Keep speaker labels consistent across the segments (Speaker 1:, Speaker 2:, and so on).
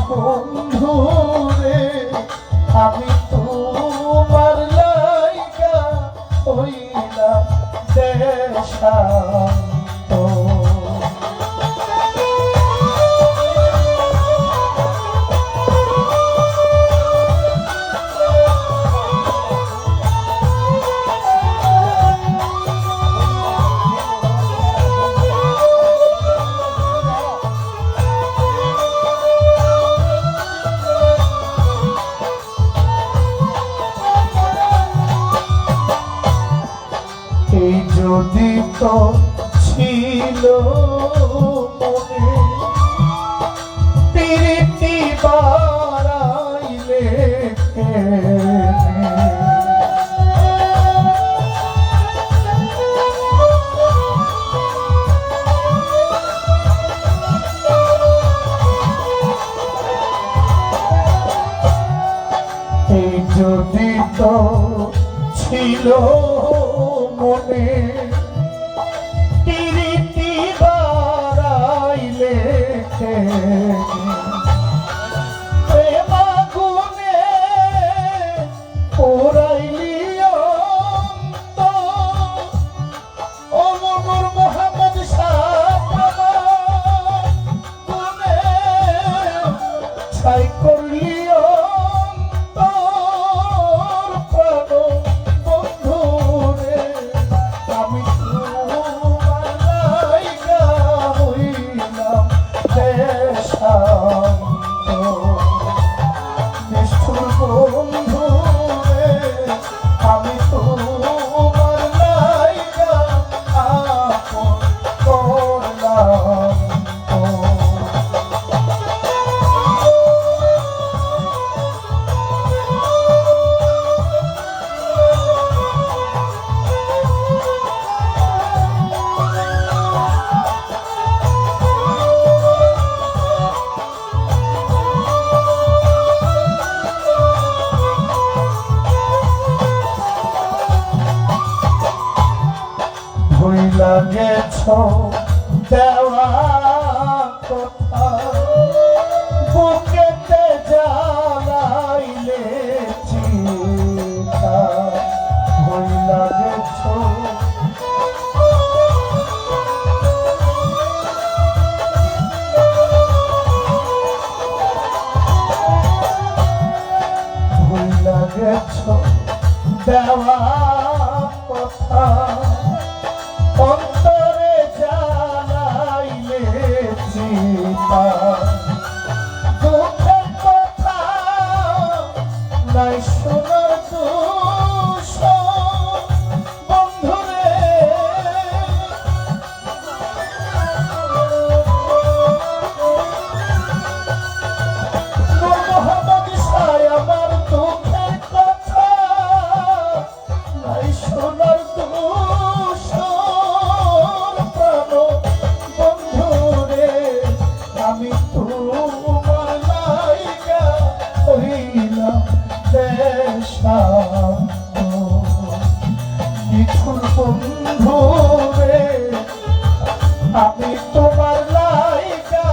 Speaker 1: বন্ধু রে আমি তোমার লাইগা হইলাম দেশান্ত। এই যদি তো ছিল মনে প্রীতি বাড়াইলে এই যদি তো ছিল মনে প্রীতি বাড়াইলে প্রেম আগুনে পোড়াইলি অন্তর। ও নূর মোহাম্মদ শাহ গুনে ছাই করলি ভুইলা গেছ দেওয়া কথা বুকেতে জ্বালাইলে চিতা। ভুইলা গেছ ভুইলা গেছ দেওয়া কথা অন্তরে জ্বালাইলে চিতা। দুঃখের কথা নাই শোনার দূষণ বন্ধুরে নূর মোহাম্মদ শাহ আমার দুঃখের কথা নাই শোনার আমি তোমার লাইগা হইলাম দেশান্ত। নিঠুর বন্ধু রে আমি তোমার লাইগা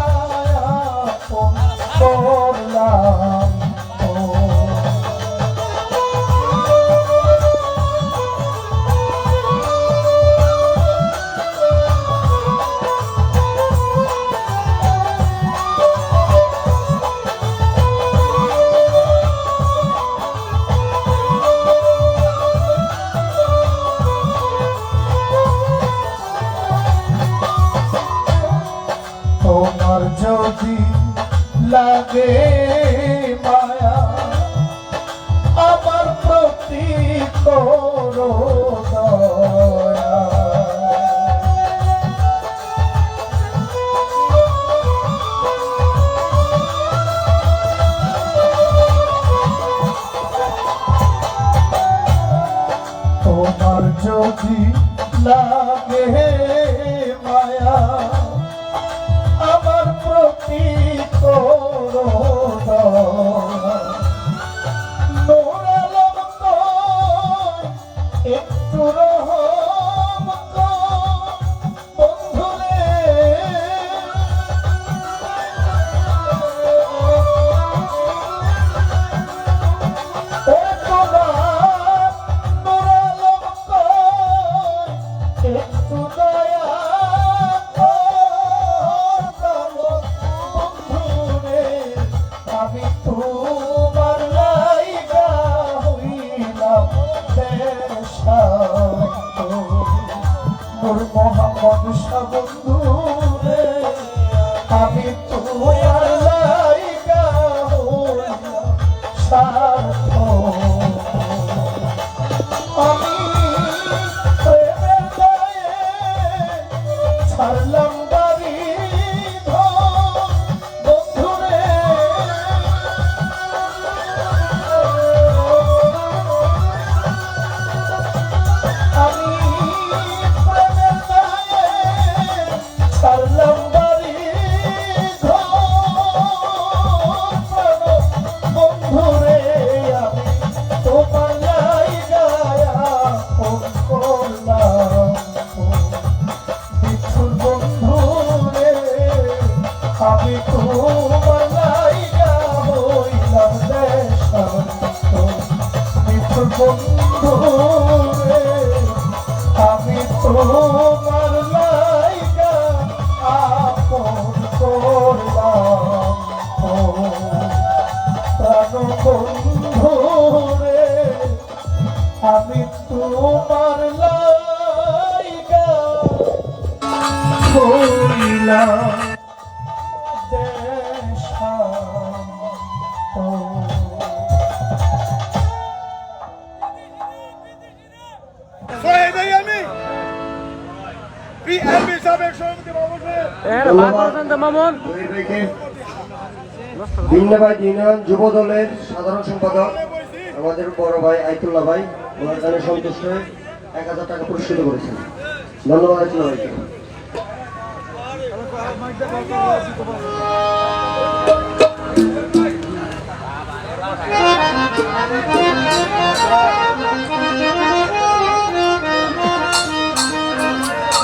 Speaker 1: আপন করলাম। তোমার যদি লাগে মায়া আমার প্রতি করো দয়া। তোমার যদি লাগে মায়া আমার প্রতি করো দয়া। নূর আলম কয় একটু রহম কর বন্ধুরে আমি তোমার লাইগা হইলাম দেশান্ত নূর মোহাম্মদ শাহ বন্ধু রে আমি তোমার লাইগা হইলাম সার্থক আমি প্রেমের গায়ে ছাড়লাম বাড়ি ঘর বন্ধুরে আমি প্রেমের গায়ে ছাড়লাম বাড়ি ঘর বন্ধুরে আমি তোমার লাইগায়া ফোন করলাম বিচ্ছুর বন্ধুরে আমি তোমার লাইগা হইলাম দেশান্ত বিচ্ছুর বন্ধুরে আমি তোমার লাইগা আপন করলাম প্রাণ বন্ধুরে আমি তোমার লাইগা হইলাম দেশান্ত
Speaker 2: আমি বিএনপি সাবেক সভাপতি
Speaker 3: ভিন্নবাদ ইউনিয়ন যুব দলের সাধারণ সম্পাদক আমাদের বড় ভাই আইতুল্লাহ ভাই ওনার গানে সন্তুষ্ট হয়ে 1000 টাকা পুরস্কৃত করেছেন। ধন্যবাদ আইতুল্লাহ ভাইকে।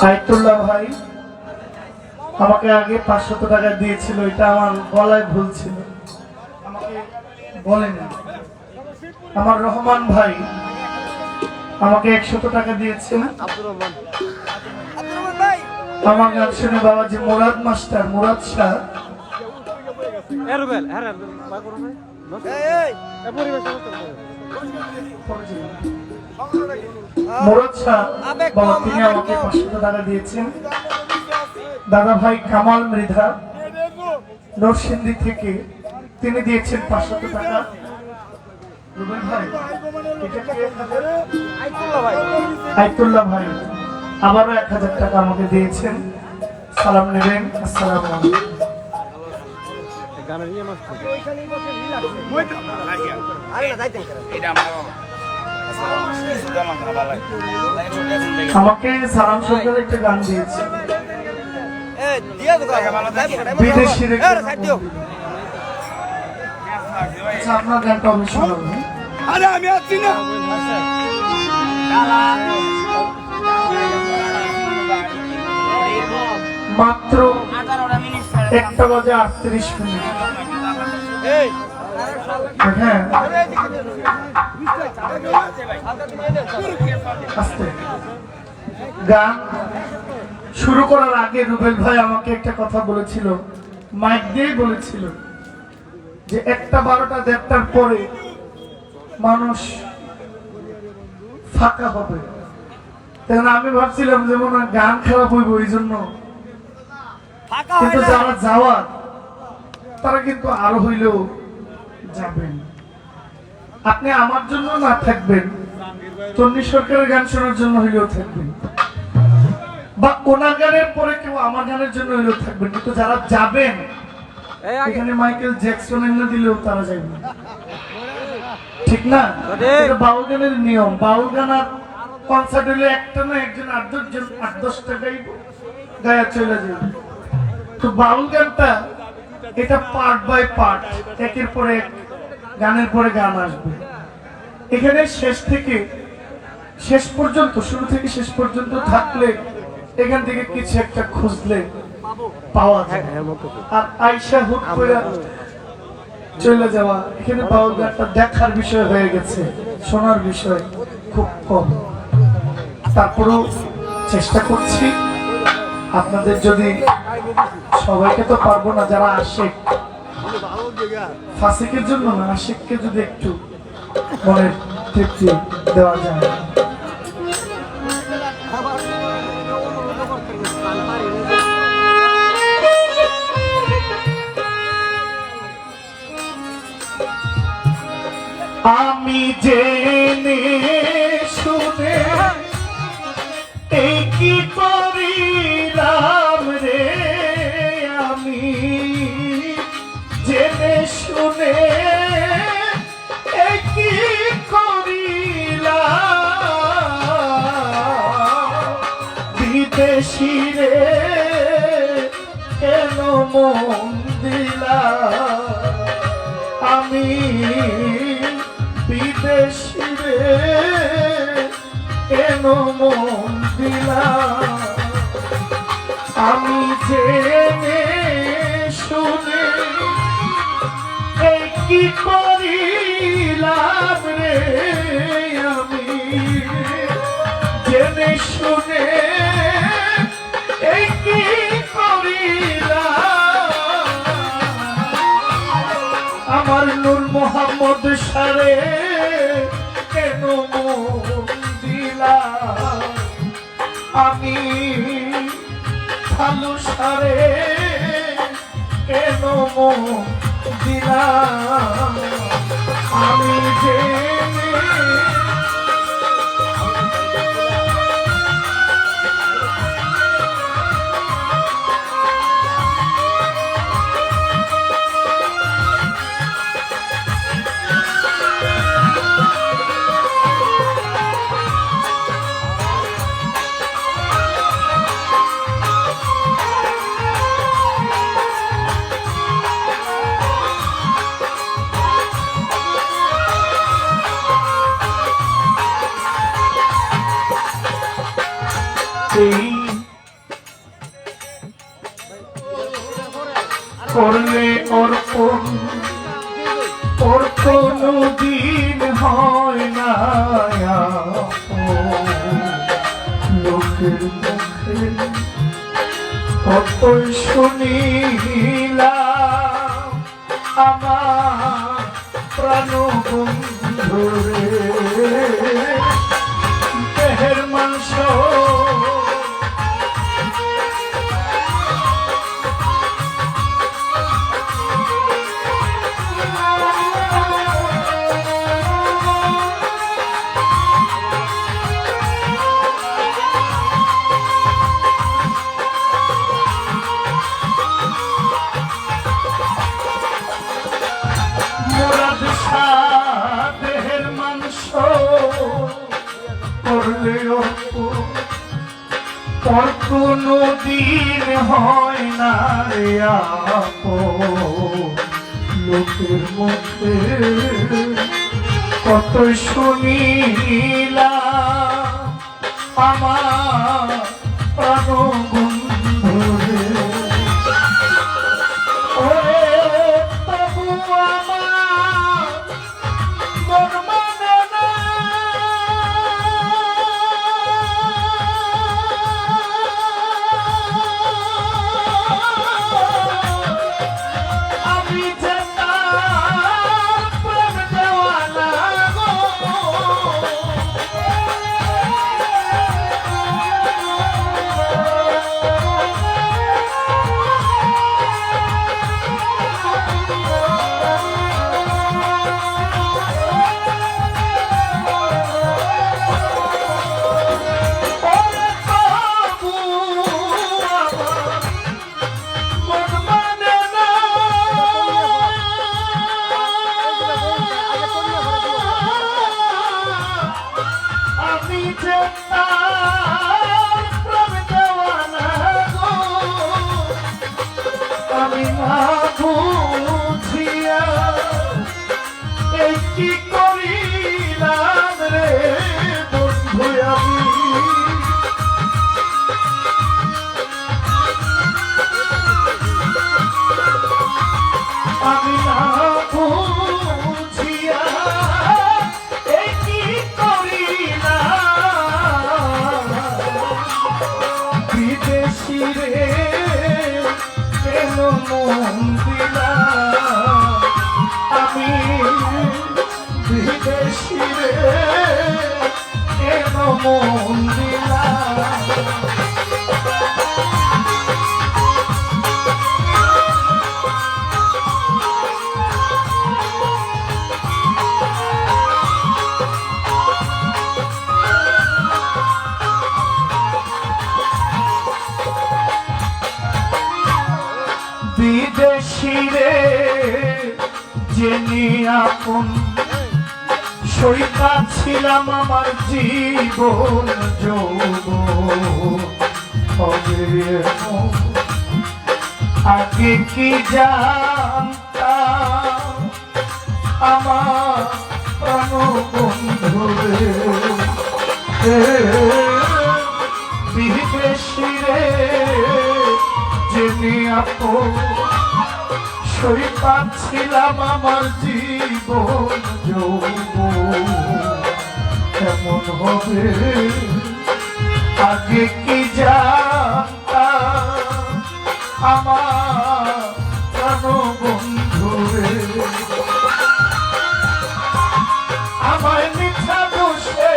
Speaker 1: আইতুল্লাহ ভাই আমাকে আগে 500 টাকা দিয়েছিল, এটা আমার গলায় ভুল ছিল, আমাকে বলেনি। আমার রহমান ভাই আমাকে 100 টাকা দিয়েছেন। আমার গান শুনে বাবাজি মুরাদ মাস্টার মুরাদ শাহ মুরাদ শাহ বাবা তিনি আমাকে 500 টাকা দিয়েছেন। দাদা ভাই কামাল মৃধা নরসিংদী থেকে তিনি দিয়েছেন 500 টাকা। রুবেল ভাই এটা কে? আইতুল্লাহ ভাই আবারও 1000 টাকা আমাকে দিয়েছেন। সালাম নেবেন। আসসালামু আলাইকুম। আমাকে সালাম সরকার একটা গান দিয়েছে বিদেশি আচ্ছা আপনার গানটা আমি শোনাবো।
Speaker 2: আরে আমি আছি না
Speaker 1: মাত্র 1টা বাজে 38 মিনিট। হ্যাঁ আস্তে গান শুরু করার আগে রুবেল ভাই আমাকে একটা কথা বলেছিল, মাইক দিয়ে বলেছিল যে 1টা 12টা 1:30টার পরে মানুষ ফাঁকা হবে। তখন আমি ভাবছিলাম যে মনে হয় গান খারাপ হইব এই জন্য, কিন্তু যারা যাওয়ার তারা কিন্তু আরো হইলেও যাবেন। আপনি আমার জন্য না থাকবেন, তন্নি সরকারের গান শোনার জন্য হইলেও থাকবেন, বা ওনার গানের পরে কেউ আমার গানের জন্য হইলেও থাকবেন, কিন্তু যারা যাবেন এখানে মাইকেল জ্যাকসন এনে দিলেও তারা যাবেন, ঠিক না? এটা বাউল গানের নিয়ম। বাউল গান কনসার্ট হইলে একটা না একজন 8-10টা গাইব, গায়া চলে যাবে। তো বাউল গানটা এটা পার্ট বাই পার্ট, একের পরে এক গানের পরে গান আসবে। এখানে শেষ থেকে শেষ পর্যন্ত, শুরু থেকে শেষ পর্যন্ত থাকলে এখান থেকে কিছু একটা খুঁজলে পাওয়া যায়। আর আয়শা হুট করে চলে যাওয়া, এখানে বাউল গানটা দেখার বিষয় হয়ে গেছে, শোনার বিষয় খুব কম। তারপরেও চেষ্টা করছি আপনাদের, যদি সবাইকে তো পারবো না, যারা আসে ফাসিকের জন্য না, আশিককে যদি একটু মনের তৃপ্তি দেওয়া যায়। আমি জেনে শুনে এই কি করিলাম রে, আমি জেনে শুনে এই কি করিলাম, বিদেশি রে কেন মন দিলাম, আমি বিদেশি রে কেন মন দিলাম, আমি জেনে শুনে এই কি করিলাম রে, আমি জেনে শুনে এই কি করিলাম, আমার নূর মোহাম্মদ সারে কেন মন দিলাম, আমি ভালো সারে কেন মন দিলাম, আমি জেনে করলে অর্পণ ওর কোনো দিন হয় না লোকের মুখে কত শুনিলাম, আমার প্রাণ বন্ধুরে দেহের মাংস দেহের মাংস করলে পর কোনো দিন হয় না রে লোকের মুখে কত শুনিলাম, আমার প্রাণ বন্ধুরে ওরে তবু আমার মন মানে না, আমি যে তার প্রেম দেওয়ানা গো, আমি না বুঝিয়া এই কি করিলাম রে বন্ধু, আমি না বুঝিয়া এই কি করিলাম, বিদেশি রে কেন মন মন দিলাম। বিদেশিরে জেনে আপন সইতা ছিলাম আমার জীবন যৌবন হবে এমন। আগে কি জানতাম আমার প্রাণ বন্ধুরে বিদেশিরে জেনে আপন সই পাচ্ছিলাম আমার জীবন যৌবন কেমন হবে আগে কি জানতাম আমার প্রাণ বন্ধুরে আমায় মিথ্যা দোষে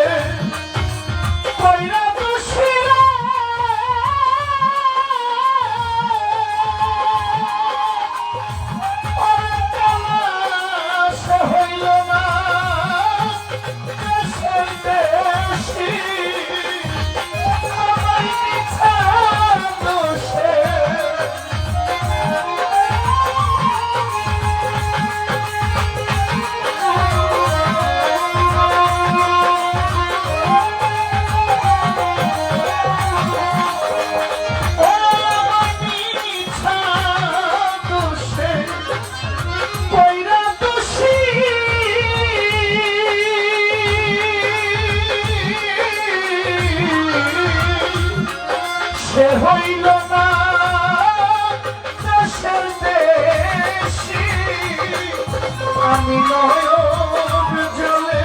Speaker 1: কইরা দোষীরা হইল না দেশের দেশি আমায় মিথ্যা দোষে সে হইল না দেশের দেশি আমি নয়ন জলে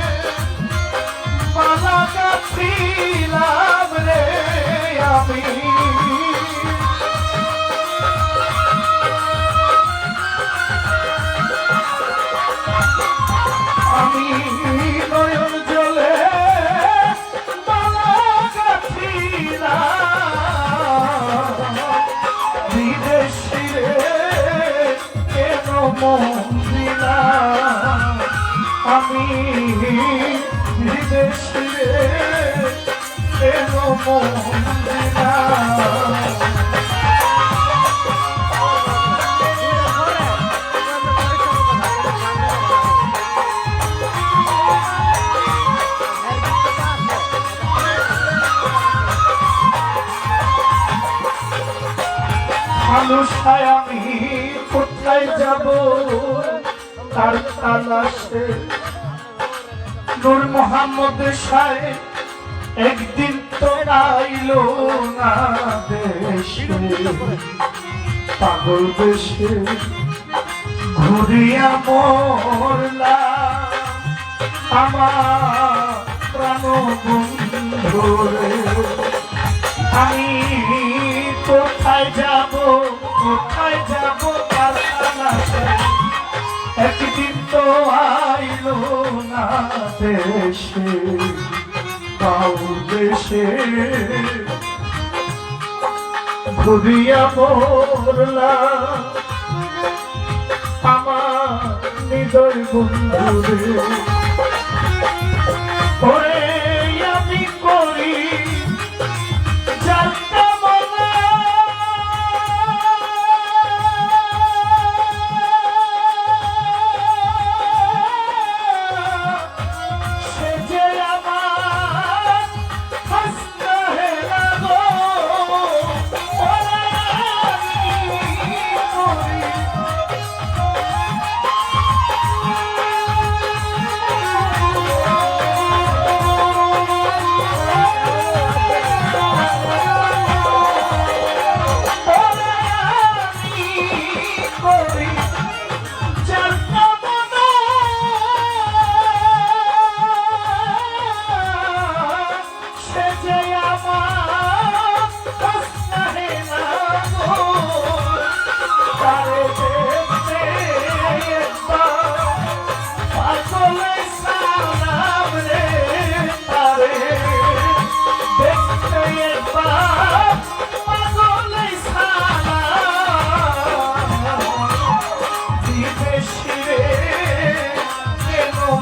Speaker 1: মালা গাঁথিলাম রে আমি আমি নয়ন জলে মালা গাঁথিলাম বিদেশিরে কেন মন দিলাম আমি বিদেশিরে কেন মন দিলাম মানুষায় আমি কোথায় যাব তার তালাশে নূর মোহাম্মদ সাহেব একদিন তো আইল না দেশে পাগল দেশে ঘুরিয়া মরলাম আমার প্রাণ বন্ধুরে আমি কোথায় যাব তার তালাশে একদিন তো আইল না দেশে বাউল দেশে ঘুরিয়া মরলাম আমার হৃদয় বন্ধুরে ওরে আমি করি যাত্রা মনে সে যে আমার হাসনা হে লাগো ওরে আমি করি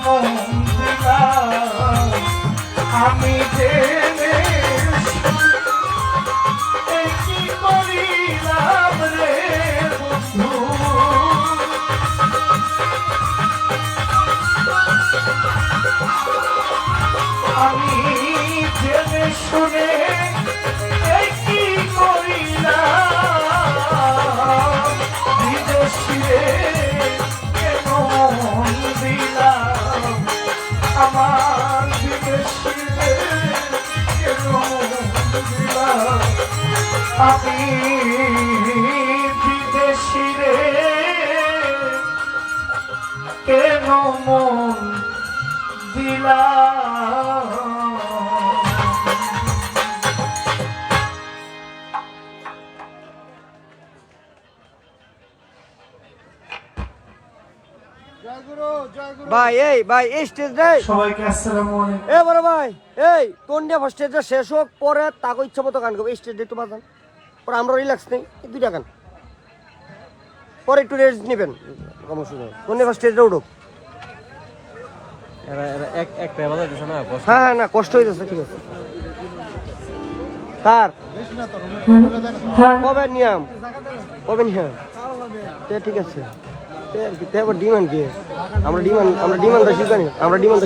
Speaker 1: মন দিলাম আমি জেনে কি করিলাম রে বন্ধু আমি জেনে শুনে কি করিলাম বিদেশিরে কেন মন দিলাম আমার বিদেশিরে কেন মন দিলাম আমি বিদেশিরে কেন মন দিলাম
Speaker 3: ভাই এই স্টেজ রে
Speaker 1: সবাইকে আসসালামু আলাইকুম
Speaker 3: এ বড় ভাই এই তোর নিয়ে ফার্স্ট স্টেজটা শেষ হোক পরে তাকে ইচ্ছা মতো গান গাবো এই স্টেজ একটু বাজান পরে আমরা রিল্যাক্স নেই এই দুইটা গান পরে একটু রেস্ট নেবেন সমস্যা নেই তোর নিয়ে ফার্স্ট স্টেজটা উঠুক হ্যাঁ না কষ্ট হয়ে যাচ্ছে ঠিক আছে তার কবে নিয়াম কবে নিয়াম ঠিক আছে আবার ডিমান্ড কি আমরা ডিমান্ডটা শিখানি আমরা ডিমান্ড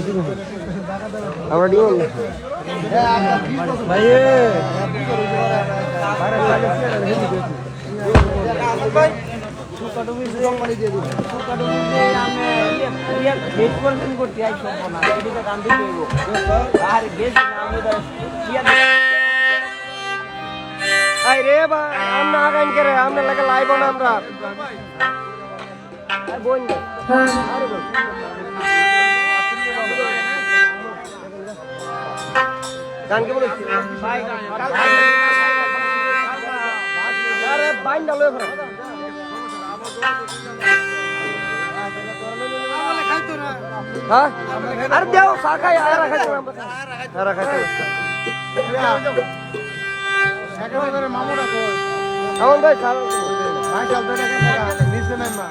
Speaker 3: ভাই রে বা আমরা আগাইন করে আমরা লাগে লাইব না আমরা বোন গান কে বলেছি আরে বাইন ডালো হ্যাঁ আরে দেও শাখায় আর রাখাইতো আর রাখাইতো একেবারে মামুরা কই আমন ভাই সারা ভাই সব দেখে নিচে নাই মা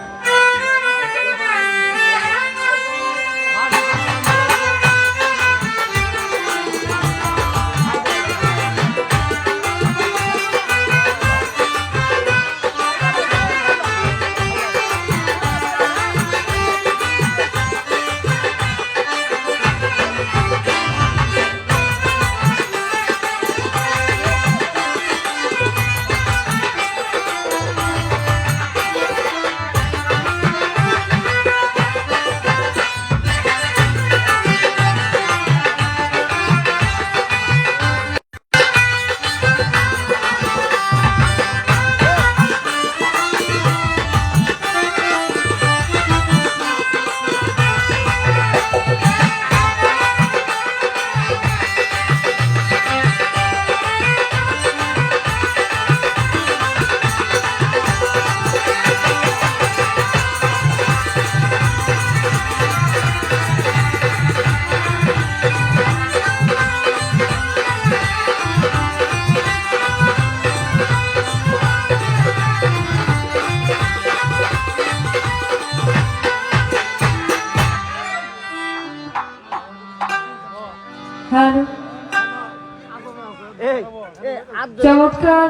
Speaker 4: চমৎকার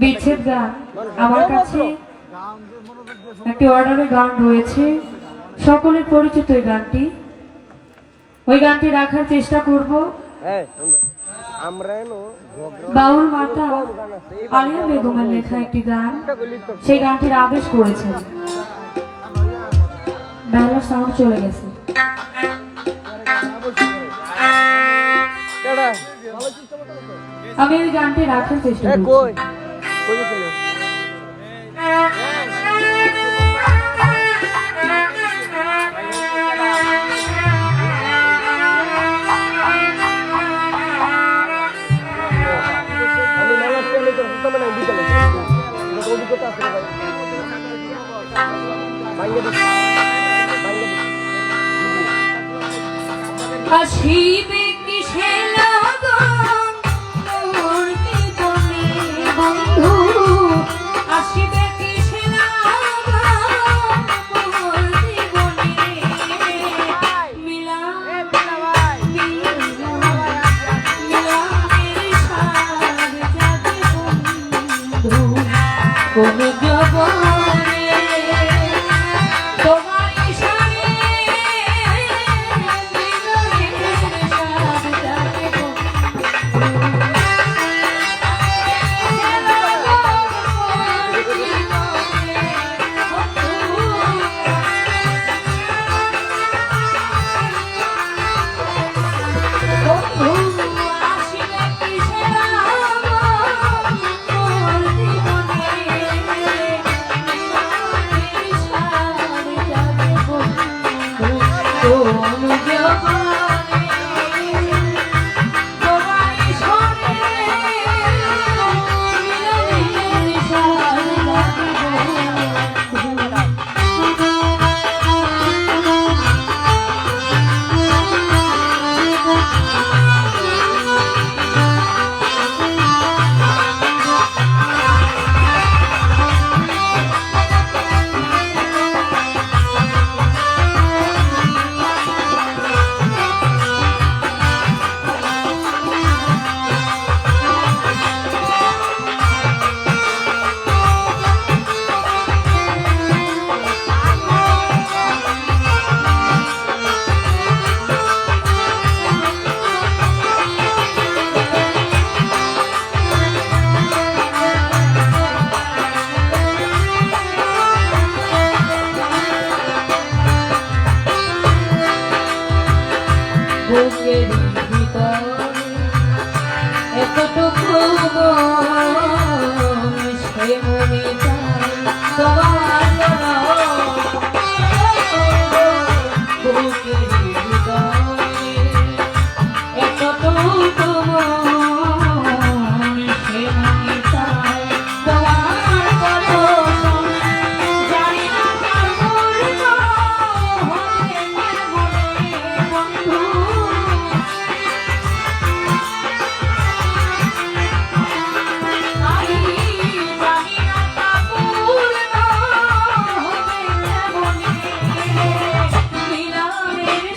Speaker 4: বিচ্ছেদ গান আমার কাছে একটি অর্ডারের গান রয়েছে সকলের পরিচিত এই গানটি ওই গানটি রাখার চেষ্টা করব বাউল মাতা আলিয়া বেগমের লেখা একটি গান সেই গানটির আদেশ করেছেন বেলার সাউন্ড চলে গেছে আমি ওই গানটি রাখার চেষ্টা করছি আসিবে কিসে লাগন মোর জীবনে বন্ধু আসিবে কিসে লাগন মোর জীবনে বুকের ভিতরে এতটুকু মন সে মনে চায় তোমার জন্য বুকের ভিতরে এতটুকু মন সে মনে চায় তোমার কথা জানি না কার মূল্য হবে মনে বন্ধু আমি জানি না কাপুর হবে মনে মিলানের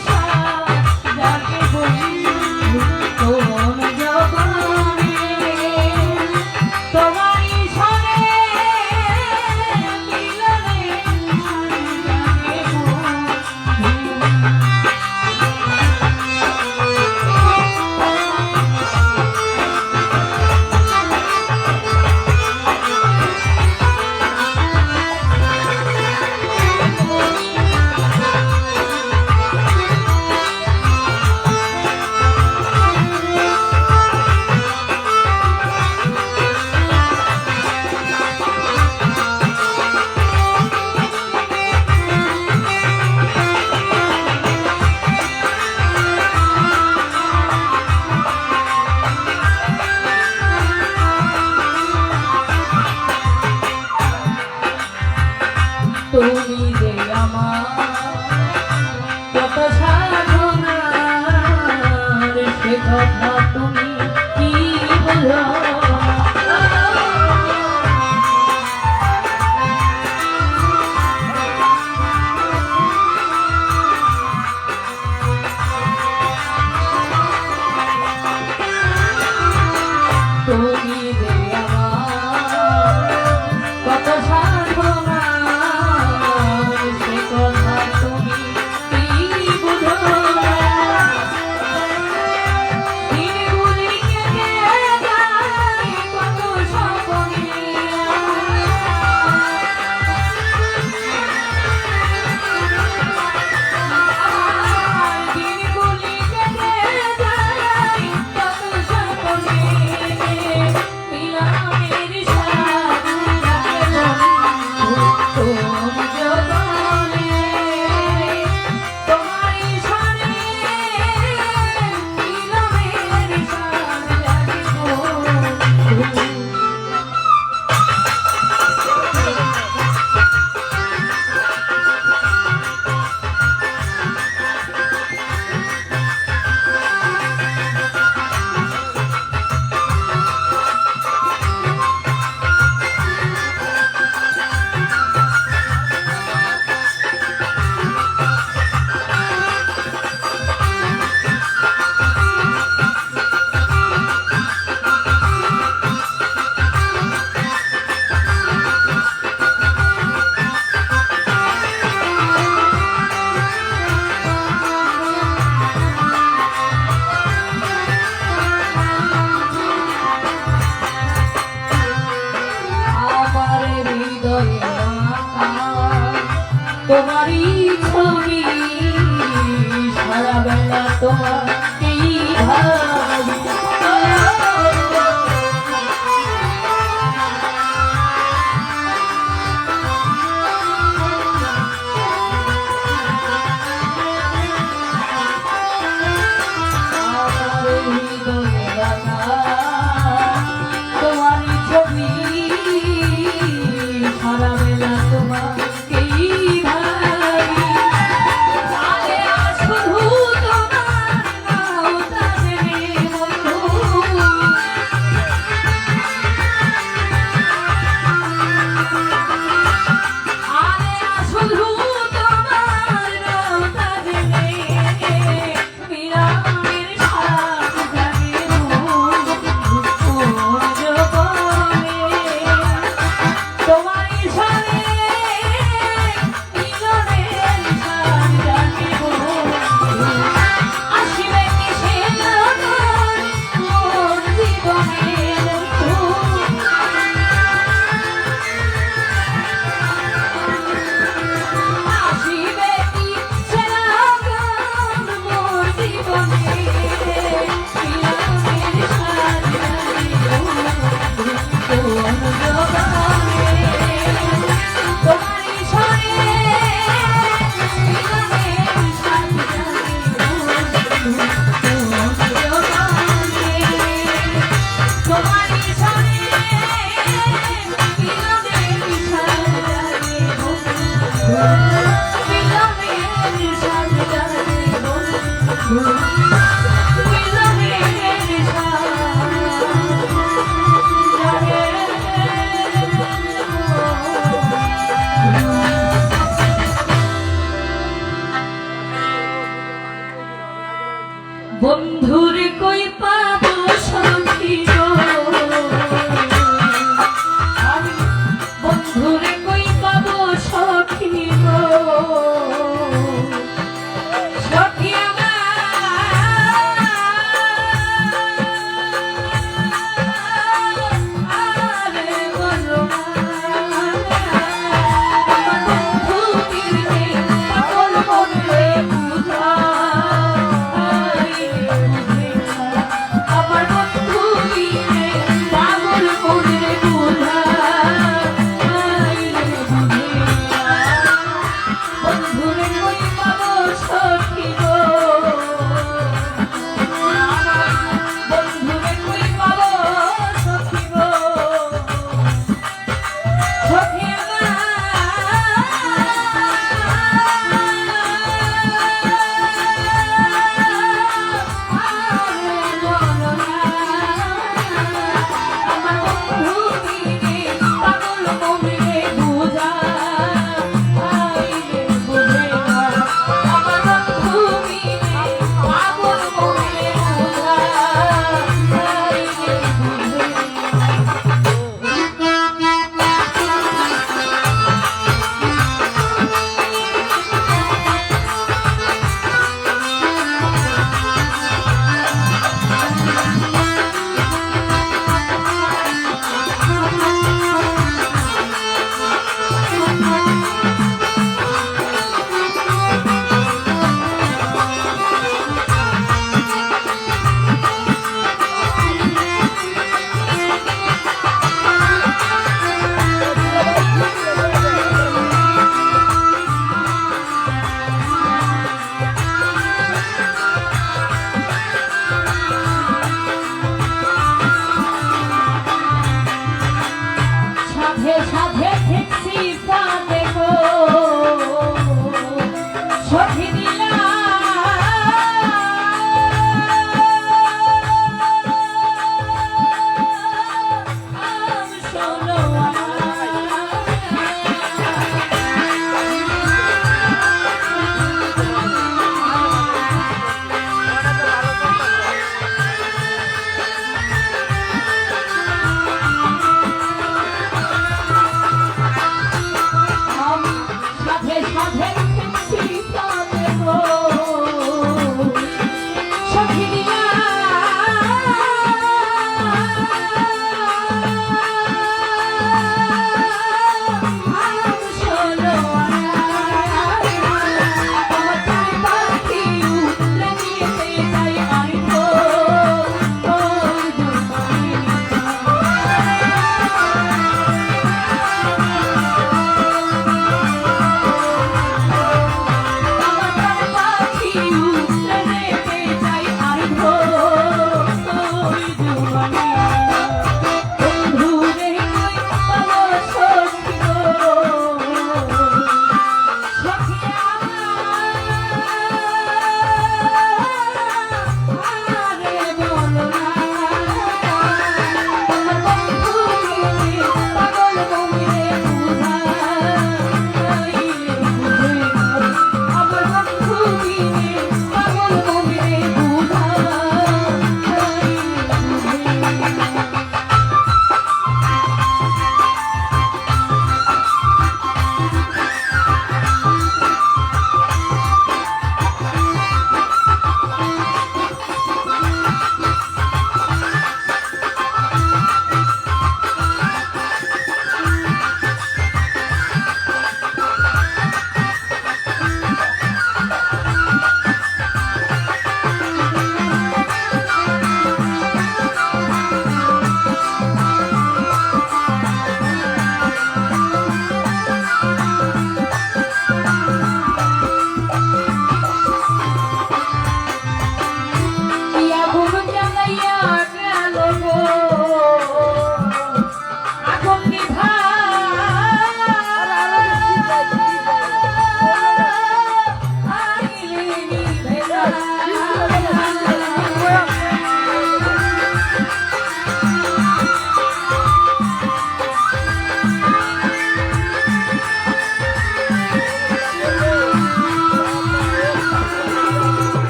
Speaker 4: বন্ধুর কই পা